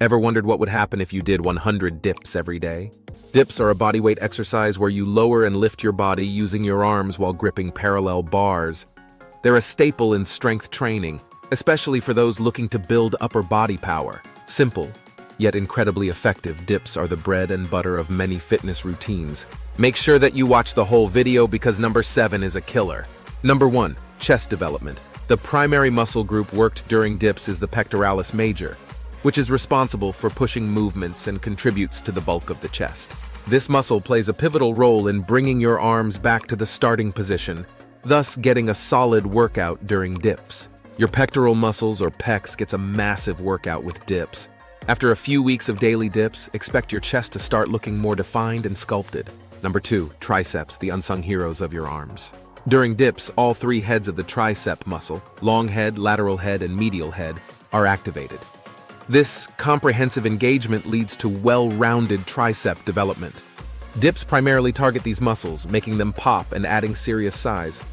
Ever wondered what would happen if you did 100 dips every day? Dips are a bodyweight exercise where you lower and lift your body using your arms while gripping parallel bars. They're a staple in strength training, especially for those looking to build upper body power. Simple, yet incredibly effective, dips are the bread and butter of many fitness routines. Make sure that you watch the whole video because number 7 is a killer. Number 1, chest development. The primary muscle group worked during dips is the pectoralis major, which is responsible for pushing movements and contributes to the bulk of the chest. This muscle plays a pivotal role in bringing your arms back to the starting position, thus getting a solid workout during dips. Your pectoral muscles, or pecs, gets a massive workout with dips. After a few weeks of daily dips, expect your chest to start looking more defined and sculpted. Number 2, triceps, the unsung heroes of your arms. During dips, all 3 heads of the tricep muscle, long head, lateral head, and medial head, are activated. This comprehensive engagement leads to well-rounded tricep development. Dips primarily target these muscles, making them pop and adding serious size.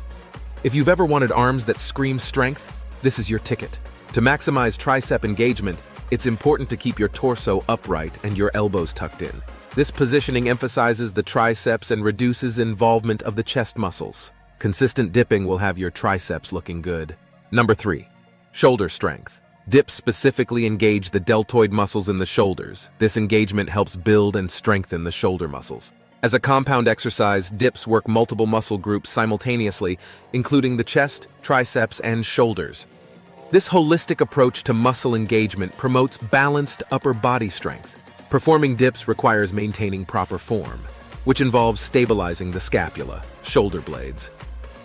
If you've ever wanted arms that scream strength, this is your ticket. To maximize tricep engagement, it's important to keep your torso upright and your elbows tucked in. This positioning emphasizes the triceps and reduces involvement of the chest muscles. Consistent dipping will have your triceps looking good. Number 3, shoulder strength. Dips specifically engage the deltoid muscles in the shoulders. This engagement helps build and strengthen the shoulder muscles. As a compound exercise, dips work multiple muscle groups simultaneously, including the chest, triceps, and shoulders. This holistic approach to muscle engagement promotes balanced upper body strength. Performing dips requires maintaining proper form, which involves stabilizing the scapula, shoulder blades.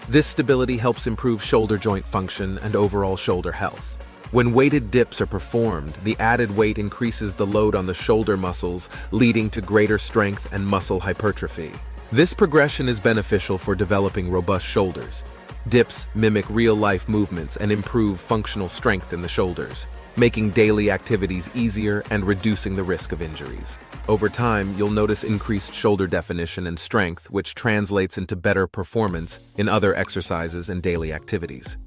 This stability helps improve shoulder joint function and overall shoulder health. When weighted dips are performed, the added weight increases the load on the shoulder muscles, leading to greater strength and muscle hypertrophy. This progression is beneficial for developing robust shoulders. Dips mimic real-life movements and improve functional strength in the shoulders, making daily activities easier and reducing the risk of injuries. Over time, you'll notice increased shoulder definition and strength, which translates into better performance in other exercises and daily activities.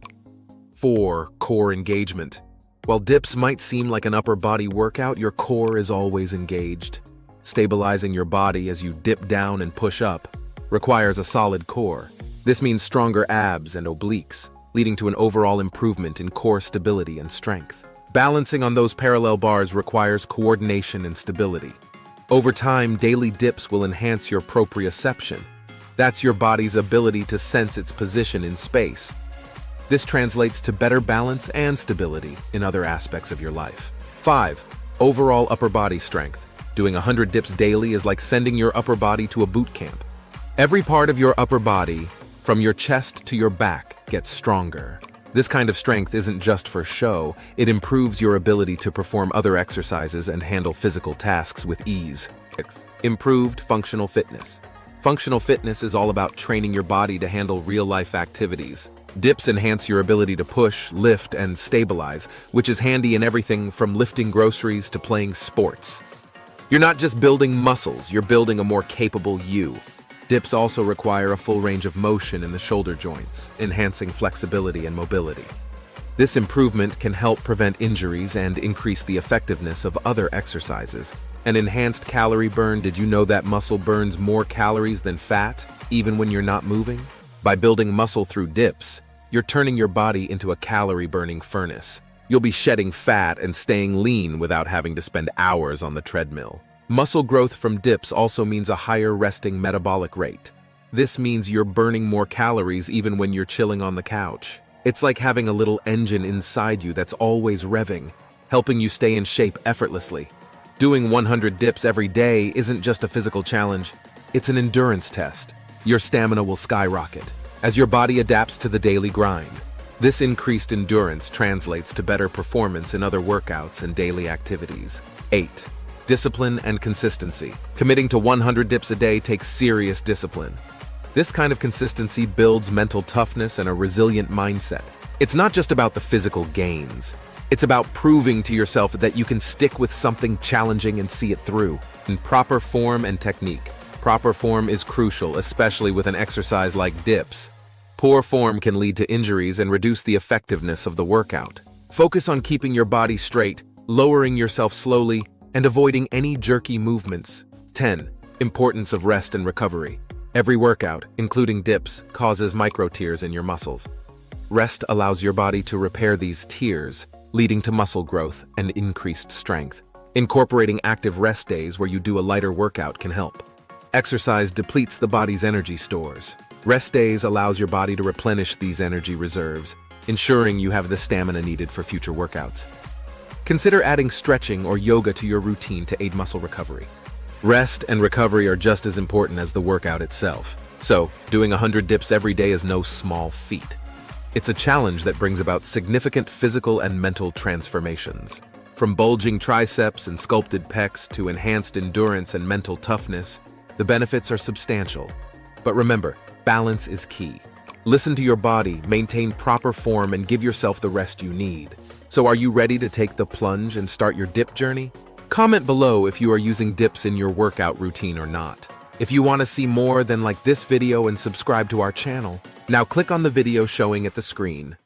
4, core engagement. While dips might seem like an upper body workout, your core is always engaged. Stabilizing your body as you dip down and push up requires a solid core. This means stronger abs and obliques, leading to an overall improvement in core stability and strength. Balancing on those parallel bars requires coordination and stability. Over time, daily dips will enhance your proprioception. That's your body's ability to sense its position in space. This translates to better balance and stability in other aspects of your life. 5, overall upper body strength. Doing 100 dips daily is like sending your upper body to a boot camp. Every part of your upper body, from your chest to your back, gets stronger. This kind of strength isn't just for show, it improves your ability to perform other exercises and handle physical tasks with ease. 6, improved functional fitness. Functional fitness is all about training your body to handle real-life activities. Dips enhance your ability to push, lift, and stabilize, which is handy in everything from lifting groceries to playing sports. You're not just building muscles, you're building a more capable you. Dips also require a full range of motion in the shoulder joints, enhancing flexibility and mobility. This improvement can help prevent injuries and increase the effectiveness of other exercises. An enhanced calorie burn. Did you know that muscle burns more calories than fat, even when you're not moving? By building muscle through dips, you're turning your body into a calorie-burning furnace. You'll be shedding fat and staying lean without having to spend hours on the treadmill. Muscle growth from dips also means a higher resting metabolic rate. This means you're burning more calories even when you're chilling on the couch. It's like having a little engine inside you that's always revving, helping you stay in shape effortlessly. Doing 100 dips every day isn't just a physical challenge, it's an endurance test. Your stamina will skyrocket as your body adapts to the daily grind. This increased endurance translates to better performance in other workouts and daily activities. 8, discipline and consistency. Committing to 100 dips a day takes serious discipline. This kind of consistency builds mental toughness and a resilient mindset. It's not just about the physical gains. It's about proving to yourself that you can stick with something challenging and see it through. In proper form and technique. Proper form is crucial, especially with an exercise like dips. Poor form can lead to injuries and reduce the effectiveness of the workout. Focus on keeping your body straight, lowering yourself slowly and avoiding any jerky movements. 10. Importance of rest and recovery. Every workout, including dips, causes micro tears in your muscles. Rest allows your body to repair these tears, leading to muscle growth and increased strength. Incorporating active rest days where you do a lighter workout can help. Exercise depletes the body's energy stores. Rest days allows your body to replenish these energy reserves, ensuring you have the stamina needed for future workouts. Consider adding stretching or yoga to your routine to aid muscle recovery. Rest and recovery are just as important as the workout itself. So, doing 100 dips every day is no small feat. It's a challenge that brings about significant physical and mental transformations. From bulging triceps and sculpted pecs to enhanced endurance and mental toughness, the benefits are substantial. But remember, balance is key. Listen to your body, maintain proper form, and give yourself the rest you need. So are you ready to take the plunge and start your dip journey? Comment below if you are using dips in your workout routine or not. If you want to see more, then like this video and subscribe to our channel. Now click on the video showing at the screen.